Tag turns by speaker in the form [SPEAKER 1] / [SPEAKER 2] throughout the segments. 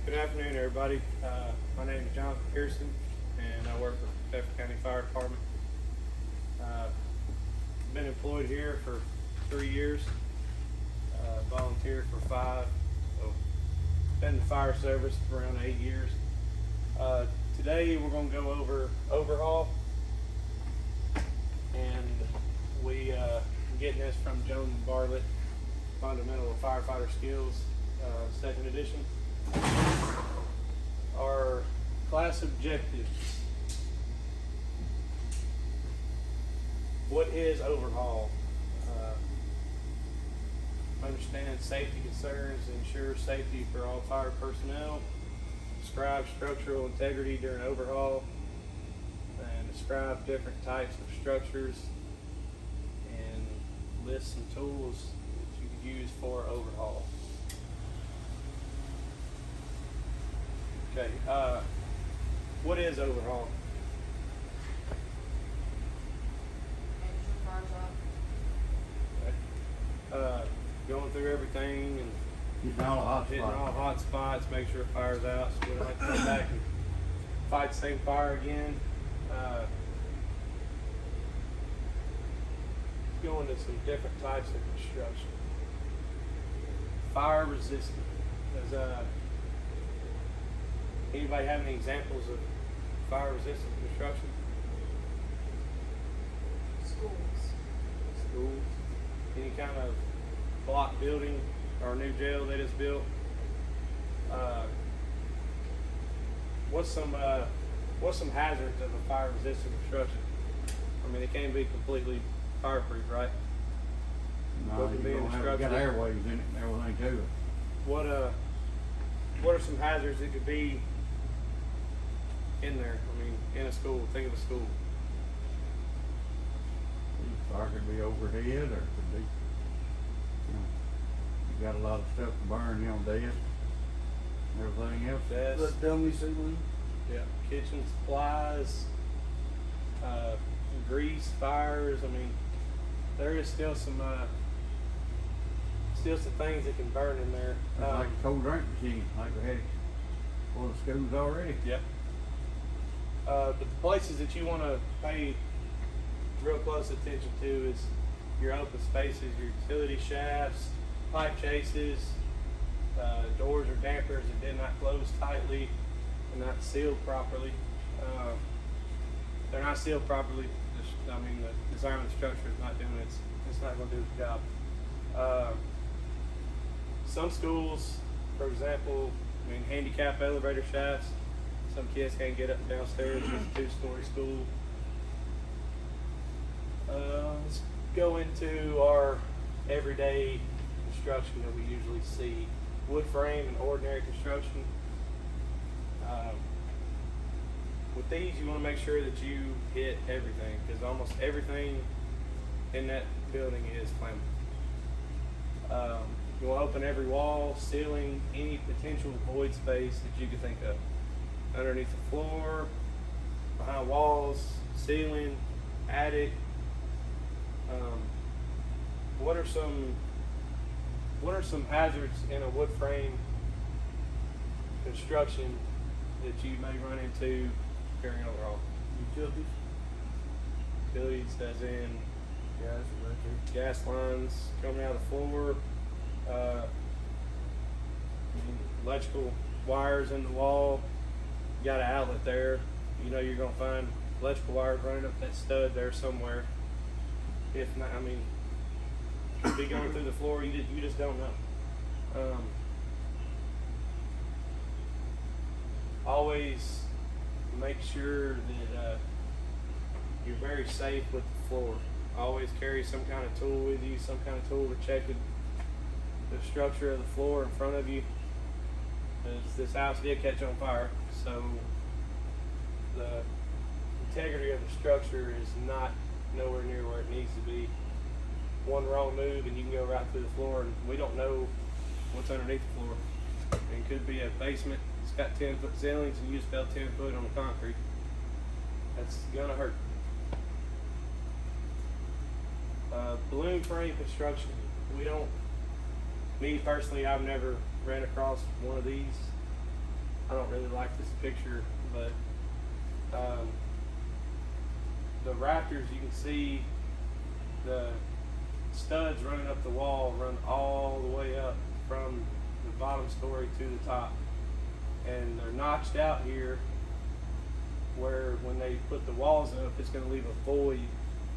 [SPEAKER 1] Good afternoon, everybody. My name is John Pearson, and I work for Bedford County Fire Department. Been employed here for 3 years, volunteered for 5, so been in the fire service for around 8 years. Today we're going to go over overhaul, and we getting this from Jones and Bartlett, Fundamental Firefighter Skills, 2nd edition. Our class objectives. What is overhaul? Understand safety concerns, ensure safety for all fire personnel, describe structural integrity during overhaul, and describe different types of structures, and list some tools that you can use for overhaul. Okay, what is overhaul? Okay. Going through everything and
[SPEAKER 2] Hitting all the hot
[SPEAKER 1] hitting
[SPEAKER 2] spots.
[SPEAKER 1] all hot spots, make sure fire's out, so we don't have to come back and fight the same fire again. Go into some different types of construction. Fire resistant. Anybody have any examples of fire resistant construction? Schools. Any kind of block building or new jail they just built. What's some hazards of a fire resistant construction? I mean, it can't be completely fireproof, right?
[SPEAKER 2] No,
[SPEAKER 1] What can be
[SPEAKER 2] you
[SPEAKER 1] in
[SPEAKER 2] don't
[SPEAKER 1] the
[SPEAKER 2] have, got
[SPEAKER 1] structure?
[SPEAKER 2] airways in it and everything too.
[SPEAKER 1] What are some hazards that could be in there? I mean, in a school. Think of a school.
[SPEAKER 2] Fire could be overhead or it could be, you got a lot of stuff to burn, dead. Everything else.
[SPEAKER 1] Desks.
[SPEAKER 3] Dummy ceiling.
[SPEAKER 1] Yeah, kitchen supplies, grease, fires. I mean, there is still some things that can burn in there.
[SPEAKER 2] It's like a cold drink machine, like we had for the schools already.
[SPEAKER 1] Yep. But the places that you want to pay real close attention to is your open spaces, your utility shafts, pipe chases, doors or dampers that did not close tightly and not sealed properly. They're not sealed properly. The design of the structure is not doing it. It's not going to do its job. Some schools, for example, handicap elevator shafts. Some kids can't get up and downstairs. It's a 2-story school. Let's go into our everyday construction that we usually see. Wood frame and ordinary construction. With these, you want to make sure that you hit everything, because almost everything in that building is flammable. You want to open every wall, ceiling, any potential void space that you could think of. Underneath the floor, behind walls, ceiling, attic. What are some hazards in a wood frame construction that you may run into during overhaul?
[SPEAKER 3] Utilities.
[SPEAKER 1] Utilities, as in
[SPEAKER 3] Gas, electric.
[SPEAKER 1] gas lines coming out of the floor, electrical wires in the wall. You got an outlet there. You know you're gonna find electrical wires running up that stud there somewhere. If not, could be going through the floor. You just don't know. Always make sure that you're very safe with the floor. Always carry some kind of tool with you, some kind of tool to check the structure of the floor in front of you. As this house did catch on fire, so the integrity of the structure is not nowhere near where it needs to be. One wrong move and you can go right through the floor, and we don't know what's underneath the floor. It could be a basement. It's got 10-foot ceilings and you just fell 10 foot on the concrete. That's gonna hurt. Balloon frame construction. Me personally, I've never ran across one of these. I don't really like this picture, but the rafters, you can see the studs running up the wall, run all the way up from the bottom story to the top. And they're notched out here where when they put the walls up, it's going to leave a void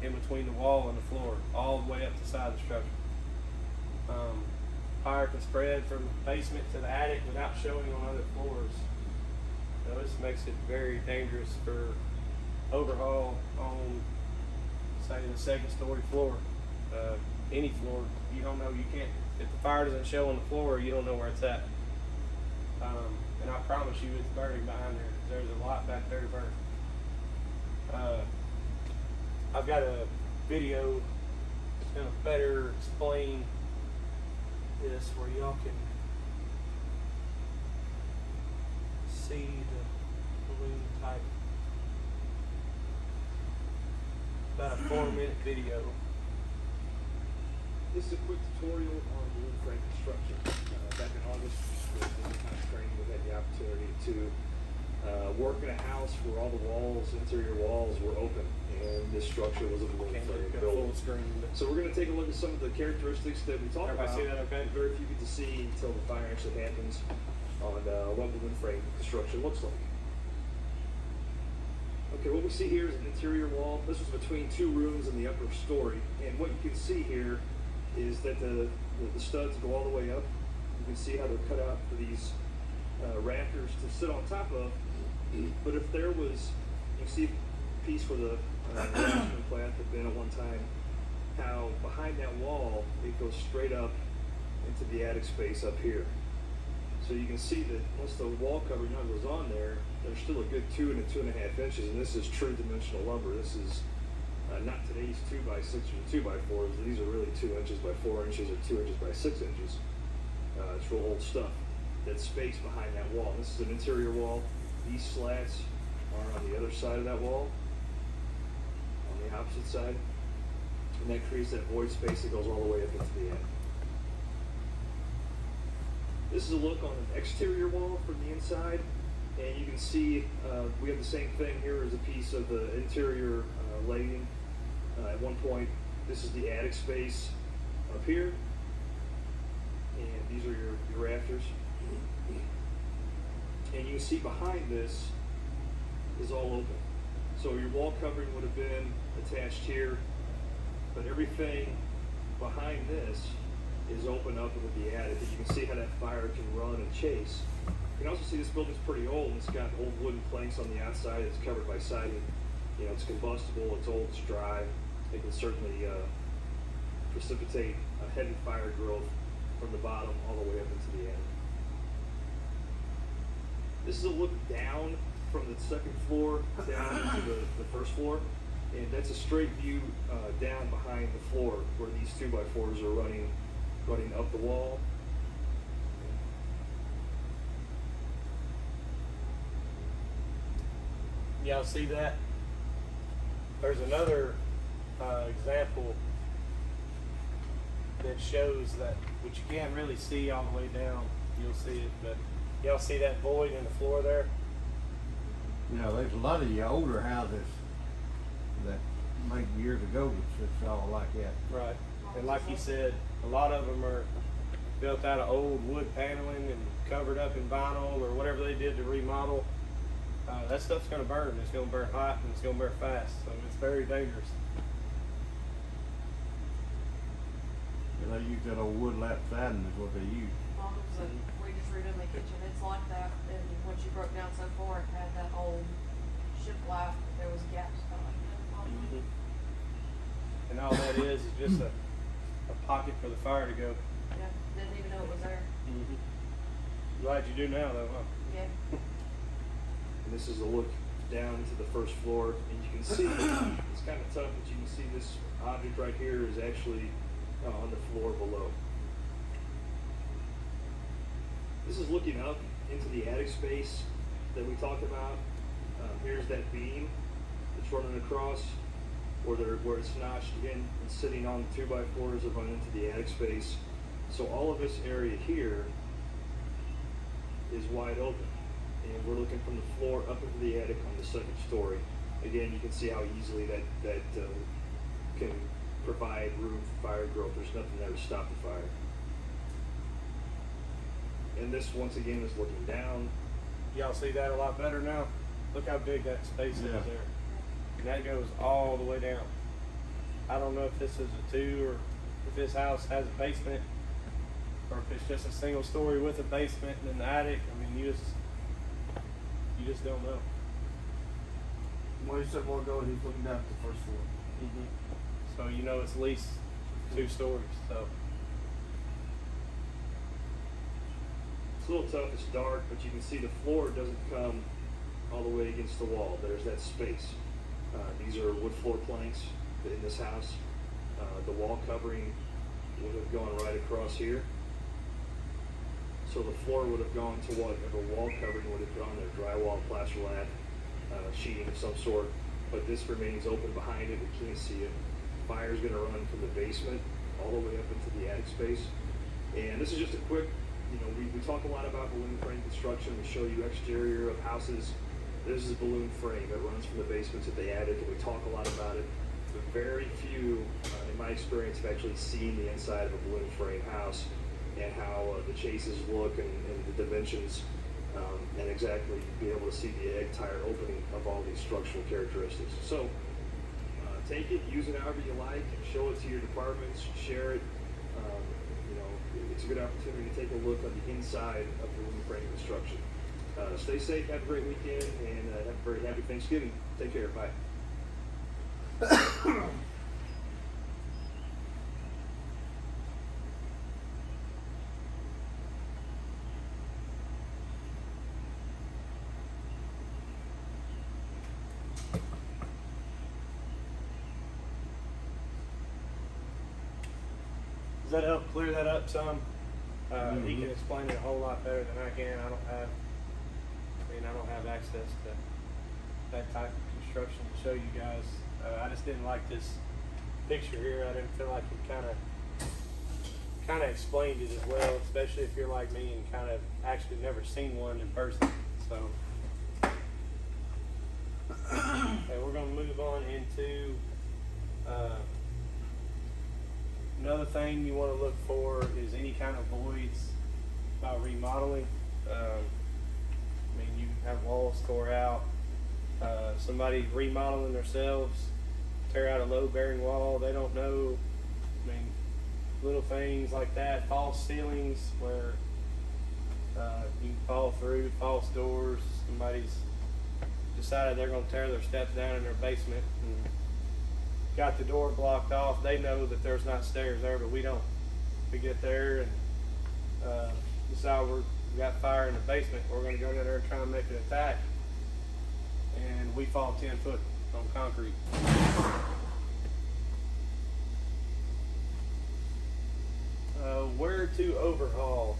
[SPEAKER 1] in between the wall and the floor, all the way up the side of the structure. Fire can spread from the basement to the attic without showing on other floors. So this makes it very dangerous for overhaul on, say, the second story floor. Any floor, you don't know, you can't, if the fire doesn't show on the floor, you don't know where it's at. And I promise you it's burning behind there. There's a lot back there to burn. I've got a video that's going to better explain this where y'all can see the balloon type. About a 4-minute video.
[SPEAKER 4] This is a quick tutorial on balloon frame construction. Back in August, the time frame, we had the opportunity to work in a house where all the walls, interior walls, were open, and this structure was a balloon
[SPEAKER 1] Can't
[SPEAKER 4] frame
[SPEAKER 1] look at
[SPEAKER 4] building.
[SPEAKER 1] full screen.
[SPEAKER 4] So we're going to take a look at some of the characteristics that we talked
[SPEAKER 1] Everybody
[SPEAKER 4] about.
[SPEAKER 1] see that okay?
[SPEAKER 4] Very few get to see until the fire actually happens on what balloon frame construction looks like. Okay, what we see here is an interior wall. This was between 2 rooms in the upper story, and what you can see here is that the studs go all the way up. You can see how they're cut out for these rafters to sit on top of. But if there was, you see a piece where the attachment plant had been at one time, how behind that wall it goes straight up into the attic space up here. So you can see that once the wall covering was on there, there's still a good 2 and 2.5 inches, and this is true dimensional lumber. This is not today's 2x6 or 2x4s. These are really 2 inches by 4 inches or 2 inches by 6 inches. It's real old stuff. That's space behind that wall. This is an interior wall. These slats are on the other side of that wall, on the opposite side, and that creates that void space that goes all the way up into the attic. This is a look on an exterior wall from the inside, and you can see we have the same thing here as a piece of the interior lighting. At one point, this is the attic space up here, and these are your rafters. And you can see behind this is all open. So your wall covering would have been attached here, but everything behind this is open up into the attic. And you can see how that fire can run and chase. You can also see this building's pretty old. It's got old wooden planks on the outside. It's covered by siding. You know, it's combustible, it's old, it's dry. It can certainly precipitate a heavy fire growth from the bottom all the way up into the attic. This is a look down from the second floor down into the first floor, and that's a straight view down behind the floor where these 2x4s are running up the wall.
[SPEAKER 1] Y'all see that? There's another example that shows that, which you can't really see all the way down. You'll see it, but y'all see that void in the floor there?
[SPEAKER 2] You know, there's a lot of your older houses that made years ago, it's all like that.
[SPEAKER 1] Right. And like you said, a lot of them are built out of old wood paneling and covered up in vinyl or whatever they did to remodel. That stuff's going to burn. It's going to burn hot and it's going to burn fast. So it's very dangerous.
[SPEAKER 2] And they use that old wood lap siding is what they use.
[SPEAKER 5] Mom was like, we just redone the kitchen. It's like that. And when she broke down so far, it had that old shiplap. There was gaps kind of like that.
[SPEAKER 1] Mm-hmm. And all that is just a pocket for the fire to go.
[SPEAKER 5] Yeah, didn't even know it was there.
[SPEAKER 1] Mm-hmm. Glad you do now, though, huh?
[SPEAKER 5] Yeah.
[SPEAKER 4] And this is a look down into the first floor, and you can see it's kind of tough, but you can see this object right here is actually on the floor below. This is looking up into the attic space that we talked about. Here's that beam that's running across, where it's notched in and sitting on the 2x4s that run into the attic space. So all of this area here is wide open. and we're looking from the floor up into the attic on the second story. Again, you can see how easily that can provide room for fire growth. There's nothing there to stop the fire. And this, once again, is looking down.
[SPEAKER 1] Y'all see that a lot better now? Look how big that space is
[SPEAKER 2] Yeah.
[SPEAKER 1] there. And that goes all the way down. I don't know if this is a 2 or if this house has a basement or if it's just a single story with a basement and an attic. I mean, you just don't know.
[SPEAKER 3] When he said a while ago, he was looking down at the first floor.
[SPEAKER 1] So you know it's at least 2 stories. So
[SPEAKER 4] It's a little tough, it's dark, but you can see the floor doesn't come all the way against the wall. There's that space. These are wood floor planks in this house. The wall covering would have gone right across here. So the floor would have gone to whatever wall covering would have gone there, drywall, plaster lat, sheeting of some sort. But this remains open behind it, we can't see it. Fire's gonna run from the basement all the way up into the attic space. And this is just a quick, we talk a lot about balloon frame construction. We show you exterior of houses. This is a balloon frame that runs from the basement to the attic, and we talk a lot about it. But very few, in my experience, have actually seen the inside of a balloon frame house and how the chases look and the dimensions, and exactly be able to see the entire opening of all these structural characteristics. So take it, use it however you like, show it to your departments, share it. It's a good opportunity to take a look on the inside of balloon frame construction. Stay safe, have a great weekend, and have a very happy Thanksgiving. Take care, bye.
[SPEAKER 1] does that help clear that up some? He can explain it a whole lot better than I can. I don't have access to that type of construction to show you guys. I just didn't like this picture here. I didn't feel like it kind of explained it as well, especially if you're like me and kind of actually never seen one in person. So, okay, we're gonna move on into another thing you want to look for is any kind of voids by remodeling. You have walls tore out. Somebody remodeling themselves, tear out a load-bearing wall. They don't know. Little things like that. False ceilings where you can fall through. False doors. Somebody's decided they're going to tear their steps down in their basement and got the door blocked off. They know that there's not stairs there, but we don't. We get there and decide we got fire in the basement. We're going to go down there and try and make an attack, and we fall 10 foot on concrete. Where to overhaul?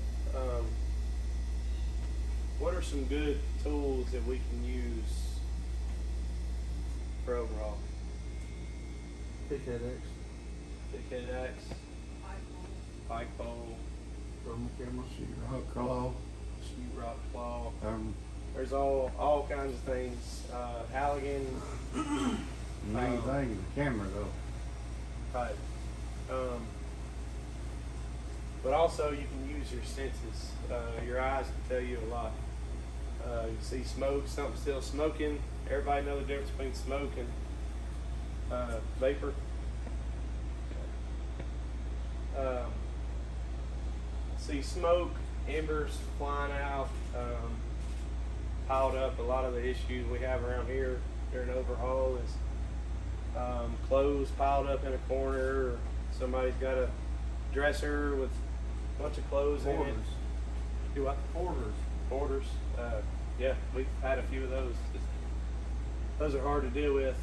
[SPEAKER 1] What are some good tools that we can use for overhaul?
[SPEAKER 3] Big head X,
[SPEAKER 1] Big head axe, pike pole,
[SPEAKER 3] thermal camera,
[SPEAKER 2] Rock claw,
[SPEAKER 1] sheet rock claw. There's all kinds of things. Halligan
[SPEAKER 2] main thing is the camera though.
[SPEAKER 1] type. But also you can use your senses. Your eyes can tell you a lot. You see smoke, something still smoking. Everybody knows the difference between smoke and vapor. See smoke, embers flying out, piled up. A lot of the issues we have around here during overhaul is clothes piled up in a corner, or somebody's got a dresser with a bunch of clothes in it.
[SPEAKER 3] Hoarders.
[SPEAKER 1] Do what? Hoarders. Yeah, we've had a few of those. Those are hard to deal with.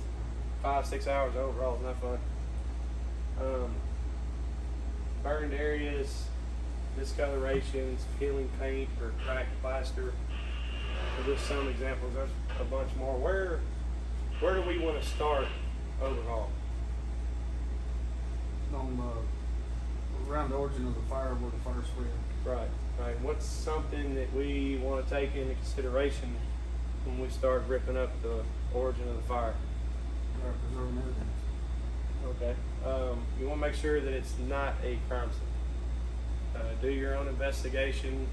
[SPEAKER 1] 5-6 hours overall is not fun. Burned areas, discolorations, peeling paint or cracked plaster. So just some examples. There's a bunch more. Where do we want to start overhaul?
[SPEAKER 3] on around the origin of the fire where the fire spread.
[SPEAKER 1] Right, right. What's something that we want to take into consideration when we start ripping up the origin of the fire?
[SPEAKER 3] Preserving evidence.
[SPEAKER 1] Okay. You want to make sure that it's not a crime scene. Do your own investigation.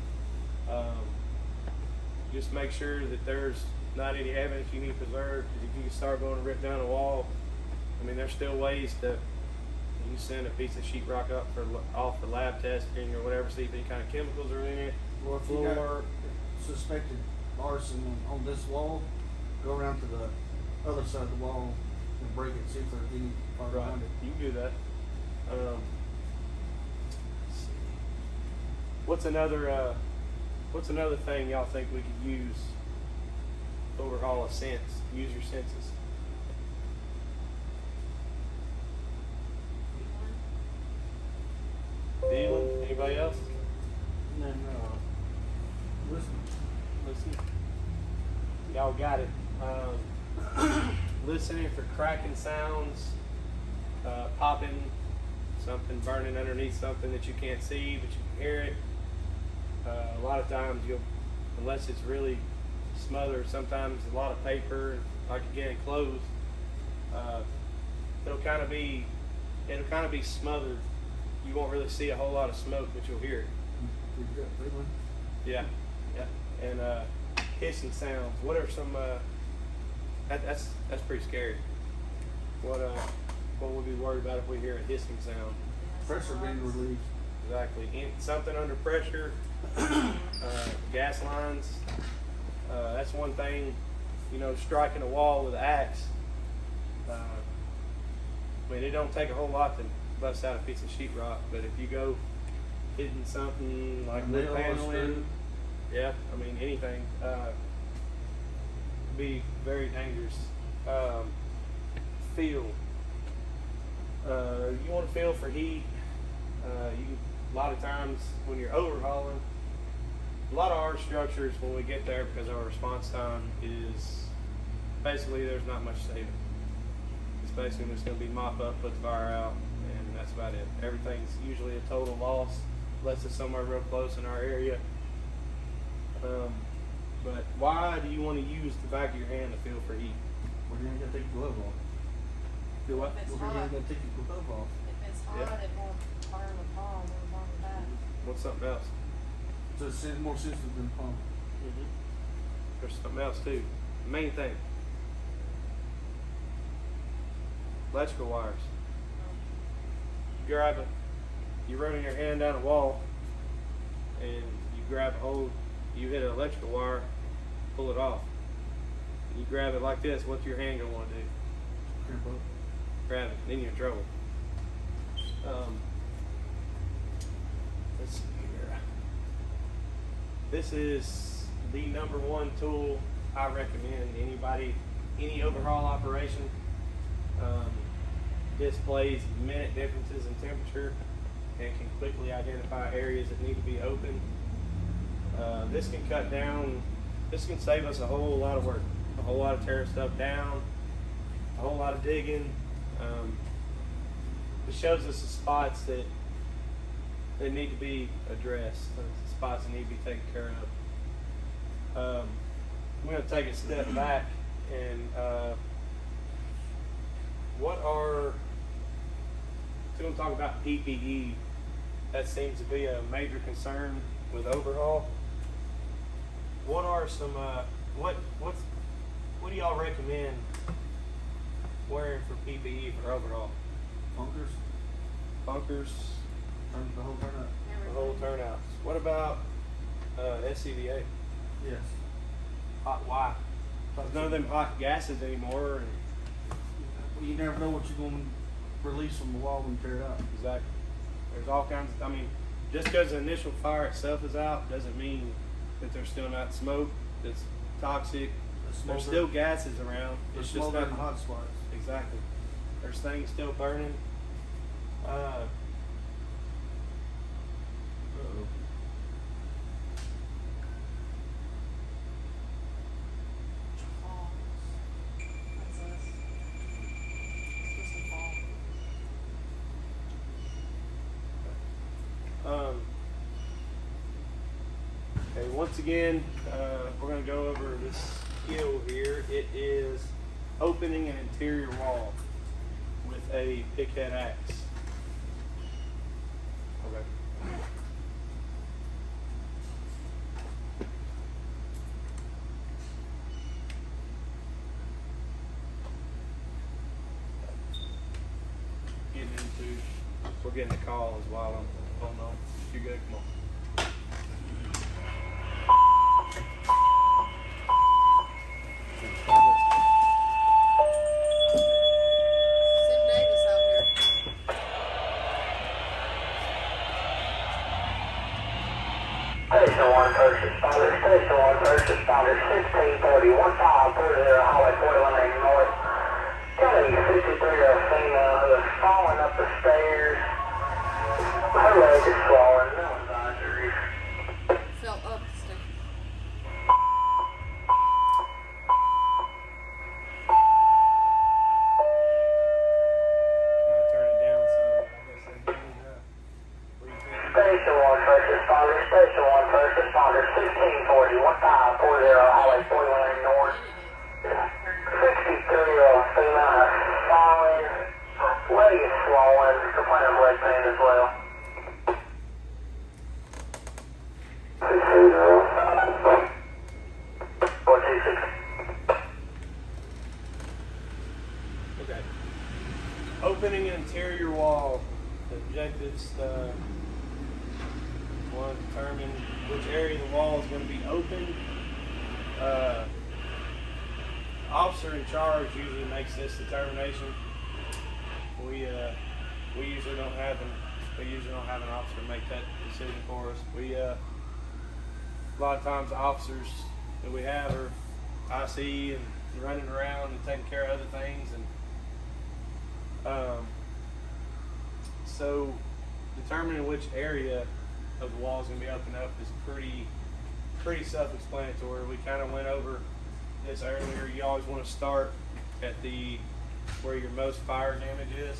[SPEAKER 1] Just make sure that there's not any evidence you need to preserve. 'Cause if you start going to rip down a wall, I mean, there's still ways to. You send a piece of sheetrock up off for lab testing or whatever, see if any kind of chemicals are in it.
[SPEAKER 3] Or if you got suspected arson on this wall, go around to the other side of the wall and break it, see if there's any fire
[SPEAKER 1] Right.
[SPEAKER 3] behind it.
[SPEAKER 1] You can do that. Let's see. What's another thing y'all think we could use? Overhaul a sense. Use your senses. Feeling? Anybody else?
[SPEAKER 3] And then, listen.
[SPEAKER 1] Listen. Y'all got it. Listening for cracking sounds, popping, something burning underneath something that you can't see but you can hear it. A lot of times unless it's really smothered, sometimes a lot of paper, like again clothes, it'll kind of be smothered. You won't really see a whole lot of smoke, but you'll hear it.
[SPEAKER 3] You got feeling?
[SPEAKER 1] Yeah, yeah. And hissing sounds. What are some? That's pretty scary. What would we be worried about if we hear a hissing sound?
[SPEAKER 3] Pressure being relieved.
[SPEAKER 1] Exactly. Something under pressure. Gas lines. That's one thing. Striking a wall with an axe. I mean, it don't take a whole lot to bust out a piece of sheetrock, but if you go hitting something like wood
[SPEAKER 3] Nail or
[SPEAKER 1] paneling,
[SPEAKER 3] screw.
[SPEAKER 1] yeah, I mean anything, be very dangerous. Feel. You want to feel for heat. A lot of times when you're overhauling, a lot of our structures when we get there, because our response time is basically there's not much saving. It's basically just going to be mop up, put the fire out, and that's about it. Everything's usually a total loss, unless it's somewhere real close in our area. But why do you want to use the back of your hand to feel for heat?
[SPEAKER 3] Well, you ain't got to take your glove off.
[SPEAKER 1] Do what?
[SPEAKER 5] If it's
[SPEAKER 3] Well, you
[SPEAKER 5] hot,
[SPEAKER 3] ain't got to take your glove off.
[SPEAKER 5] if it's hot,
[SPEAKER 1] Yeah.
[SPEAKER 5] it won't burn the palm or burn the back.
[SPEAKER 1] What's something else?
[SPEAKER 3] So it's more sensitive than palm.
[SPEAKER 1] There's something else too. The main thing. Electrical wires. You're running your hand down a wall, and you grab a hold, you hit an electrical wire, pull it off. You grab it like this, what's your hand gonna want to do?
[SPEAKER 3] Crimp up.
[SPEAKER 1] Grab it, then you're in trouble. Let's see here. This is the #1 tool I recommend anybody, any overhaul operation. Displays minute differences in temperature and can quickly identify areas that need to be opened. This can save us a whole lot of work, a whole lot of tearing stuff down, a whole lot of digging. It shows us the spots that need to be addressed, the spots that need to be taken care of. I'm going to take a step back and we're going to talk about PPE. That seems to be a major concern with overhaul. What are some what do y'all recommend wearing for PPE for overhaul?
[SPEAKER 3] Bunkers.
[SPEAKER 1] Bunkers,
[SPEAKER 3] Turn the whole turn up.
[SPEAKER 1] the whole turnouts. What about SCBA?
[SPEAKER 3] Yes.
[SPEAKER 1] Hot why? There's none of them hot gases anymore. And
[SPEAKER 3] You never know what you're going to release from the wall when you tear it out.
[SPEAKER 1] exactly. There's all kinds of, just because the initial fire itself is out doesn't mean that there's still not smoke that's toxic. There's still gases around.
[SPEAKER 3] It's
[SPEAKER 1] It's just
[SPEAKER 3] smoke in
[SPEAKER 1] not
[SPEAKER 3] the hot spots.
[SPEAKER 1] exactly. There's things still burning. Uh-oh.
[SPEAKER 5] Falls. That's us. Supposed to fall.
[SPEAKER 1] once again, we're going to go over this skill here. It is opening an interior wall with a pickhead axe. Okay. We're getting the calls while I'm holding on. You good? Come on.
[SPEAKER 5] Sim Davis out here.
[SPEAKER 6] Station 1, first responder. Station 1, first responder. 1640, 1540, Highway 41 lane north. Got a 63-year-old female who is falling up the stairs. Her leg is swollen. No advisories.
[SPEAKER 5] Fell up the stairs.
[SPEAKER 1] I'll turn it down some. I guess I can do that. What do you think?
[SPEAKER 6] Station 1, first responder. Station 1, first responder. 1640, 1540, Highway 41 lane north. 63-year-old female has fallen. Leg is swollen. Complaining of leg pain as well. 426.
[SPEAKER 1] Okay. Opening an interior wall. The objectives want to determine which area of the wall is going to be open. Officer in charge usually makes this determination. We usually don't have an officer make that decision for us. A lot of times the officers that we have are IC and running around and taking care of other things, and so determining which area of the wall is going to be opened up is pretty self-explanatory. We kind of went over this earlier. You always want to start at where your most fire damage is.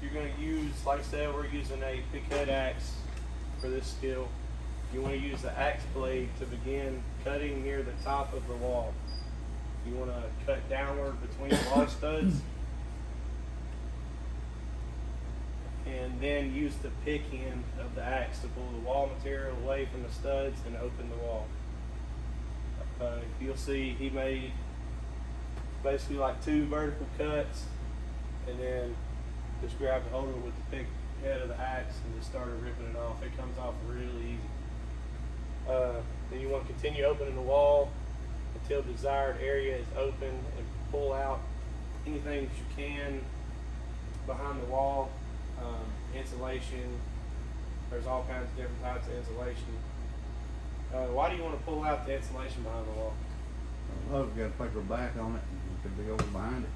[SPEAKER 1] You're going to use, like I said, we're using a pickhead axe for this skill. You want to use the axe blade to begin cutting near the top of the wall. You want to cut downward between the wall studs, and then use the pick end of the axe to pull the wall material away from the studs and open the wall. You'll see he made basically like 2 vertical cuts, and then just grabbed the holder with the pick head of the axe and just started ripping it off. It comes off really easy. Then you want to continue opening the wall until the desired area is open, and pull out anything that you can behind the wall. Insulation, there's all kinds of different types of insulation. Why do you want to pull out the insulation behind the wall?
[SPEAKER 2] Well, it's got a paper back on it, and it could be over behind it.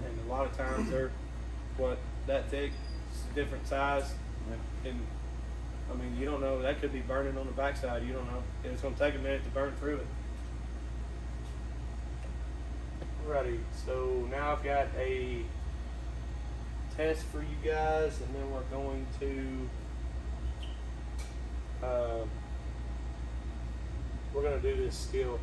[SPEAKER 1] And a lot of times they're that thick, it's a different size, and I mean, you don't know, that could be burning on the backside, you don't know. And it's going to take a minute to burn through it. Alrighty, so now I've got a test for you guys, and then we're going to do this skill.